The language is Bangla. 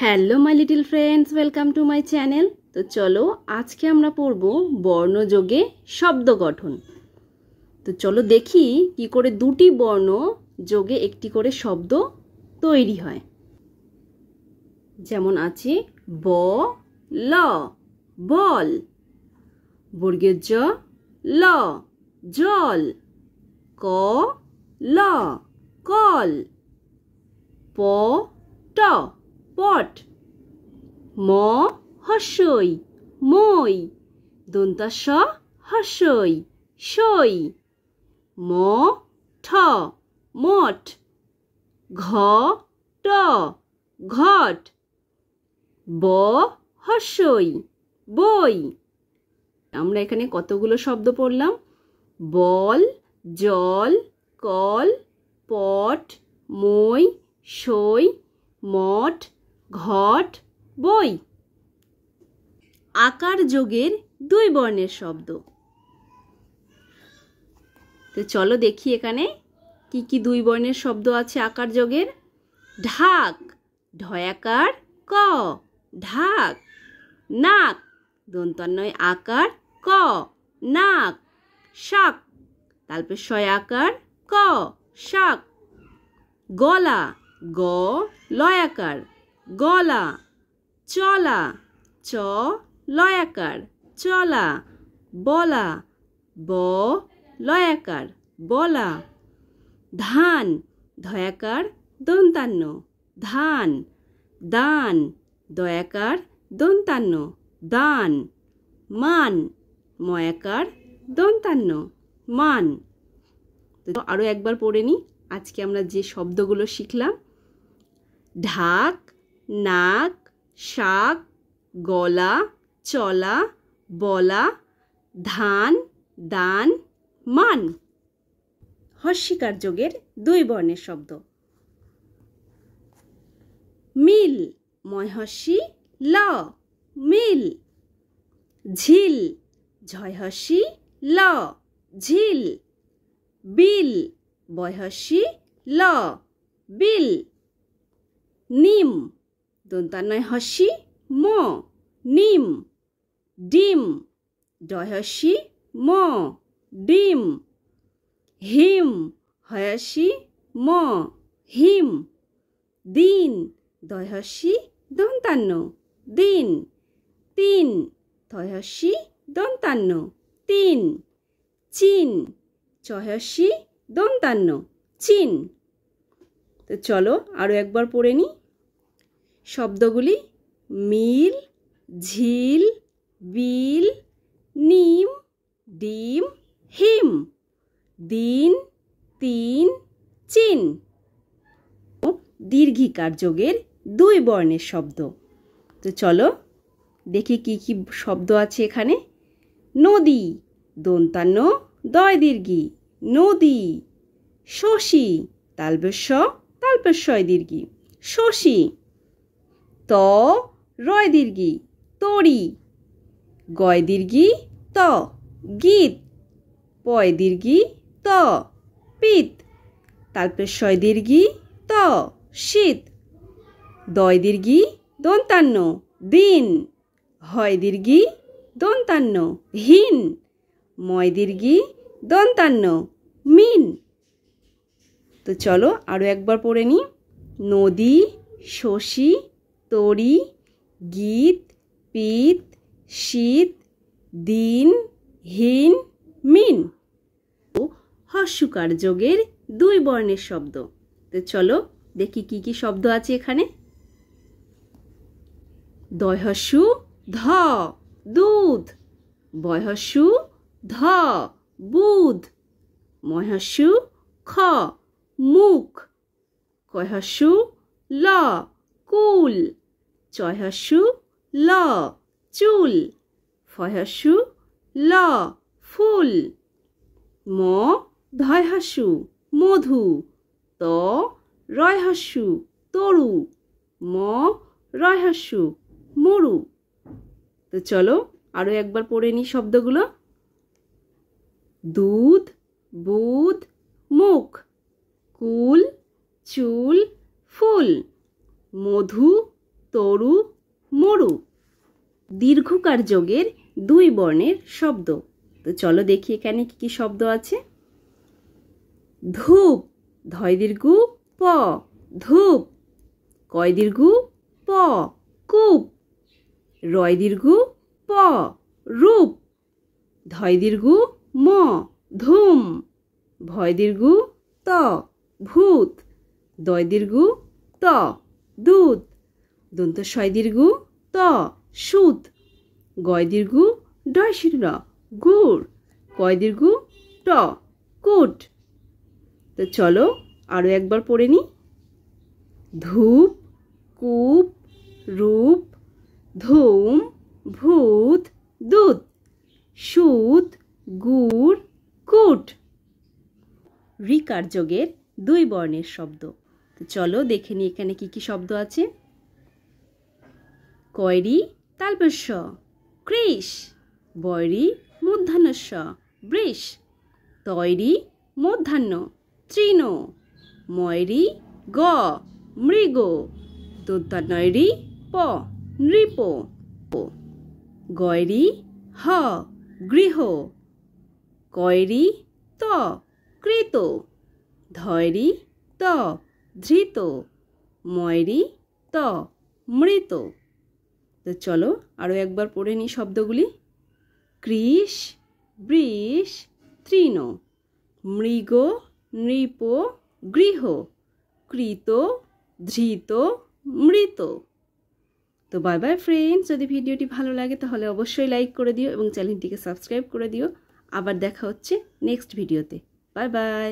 Hello my little friends, welcome to my channel. তো চলো আজকে আমরা পড়ব বর্ণযোগে শব্দ গঠন। তো চলো দেখি কি করে দুটি বর্ণ যোগে একটি করে শব্দ তৈরি হয়। যেমন আছে ব ল বল, বর্গের জ ল জল, ক ল কল, প ট পট, ম হর্ষই মই, দন্তাস হর্ষই সই, ম ঠ মঠ, ঘ ট ঘট, ব হর্ষই বই। আমরা এখানে কতগুলো শব্দ পড়লাম? বল, জল, কল, পট, মই, সই, মঠ, ঘট, বই। আকার যোগের দুই বর্ণের শব্দ। তো চলো দেখি এখানে কি কি দুই বর্ণের শব্দ আছে আকার যোগের। ঢাক, ঢয়াকার ক ঢাক। নাক, দন্তান্বয় আকার ক নাক। শাক, তালপে শয় আকার ক শাক। গলা, গ লয়াকার গলা। চলা, চ লয়াকার চলা। বলা, ব লয়াকার বলা। ধান, ধয়াকার দন্তান্ন ধান। দান, দয়াকার দন্তান্ন দান। মান, ময়াকার দন্তান্ন মান। তো আরও একবার পড়ে নিই আজকে আমরা যে শব্দগুলো শিখলাম। ঢাক, নাক, শাক, গলা, চলা, বলা, ধান, দান, মান। হস্যিকার যোগের দুই বর্ণের শব্দ। মিল, ময়হস্যি ল মিল। ঝিল, ঝয়হস্যি ল ঝিল। বিল, বয়হস্যি ল বিল। নিম, দন্তান্বয় হস্যি ম নিম। ডিম, ডয়হস্যি ম ডিম। হিম, হয়স্যি ম হিম। দিন, দয়হস্যি দন্তান্ন দিন। তিন, থয়হস্যি দন্তান্ন তিন। চিন, চহস্যি দন্তান্ন চিন। তো চলো আরও একবার পড়ে নিই শব্দগুলি। মিল, ঝিল, বিল, নিম, ডিম, হিম। দিন, তিন, চিন। দীর্ঘিকার যোগের দুই বর্ণের শব্দ। তো চলো দেখি কি কি শব্দ আছে এখানে। নদী, দন্তান্ন দয় দীর্ঘি নদী। শশী, তালবেশ তালপেশয় দীর্ঘি শশী। ত রয় দীর্ঘি তরি। গয় দীর্ঘি ত গীত। পয় দীর্ঘি ত পিত। তালপেশয় দীর্ঘি ত শীত। দয় দীর্ঘি দন্তান্ন দিন। হয় দীর্ঘি দন্তান্ন হীন। ময় দীর্ঘি দন্তান্ন মিন। তো চলো আরও একবার পড়ে নিই। নদী, শশী, তরি, গীত, পিত, শীত, দিন, হীন, মিন। হস্যকার যোগের দুই বর্ণের শব্দ। তো চলো দেখি কি কি শব্দ আছে এখানে। দয়হস্যু ধ দুধ। বয়হস্যু ধ বুধ। ময়হস্যু খ মুখ। কয়হস্যু ল কুল। চয়হস্যু ল চুল। ফয়হস্যু ল ফুল। ম ধয়হস্যু মধু। ত রয়হস্যু তরু। ম রয়হস্যু মরু। তো চলো আরও একবার পড়ে নিই শব্দগুলো। দুধ, বুধ, মুখ। কুল, চুল, ফুল। মধু, তরু মরু। দীর্ঘকার যোগের দুই বর্ণের শব্দ। তো চলো দেখি এখানে কি কি শব্দ আছে। ধূপ, ধয় দীর্ঘ প, ধূপ। কয় দীর্ঘ প, কূপ। রয় দীর্ঘ প, রূপ। ধয় দীর্ঘ ম, ধূম। ভয় দীর্ঘ ত, ভূত। দয় দীর্ঘ ত, দুধ। দন্ত শয় দীর্ঘ ত, সুত। গয় দীর্ঘ ডয় শীর্ঘ গুড়। কয় দীর্ঘ ট, কুট। তো চলো আরো একবার পড়ে নি। ধূপ, কূপ, রূপ, ধূম, ভূত, দুধ, সুত, গুড়, কুট। ঋকার যোগের দুই বর্ণের শব্দ। তো চলো দেখে নি এখানে কি কি শব্দ আছে। কয়রি তালবস্য কৃষ। বয়রি মূর্ধন্যস্য বৃষ। তয়রি মূর্ধন্য তৃণ। ময়রি গ, মৃগ। দন্তান্নয়রি প, নৃপ। গয়রি হ, গৃহ। কয়রি ত, কৃত। ধয়রি ত, ধৃত। ময়রি ত, মৃত। তো চলো আরো একবার পড়ে নি শব্দগুলি। কৃষ, বৃষ, তৃণ। মৃগ, নৃপ, গৃহ। কৃত, ধৃত, মৃত। তো বাই বাই ফ্রেন্ডস, যদি ভিডিওটি ভালো লাগে তাহলে অবশ্যই লাইক করে দিও এবং চ্যানেলটিকে সাবস্ক্রাইব করে দিও। আবার দেখা হচ্ছে নেক্সট ভিডিওতে। Bye bye.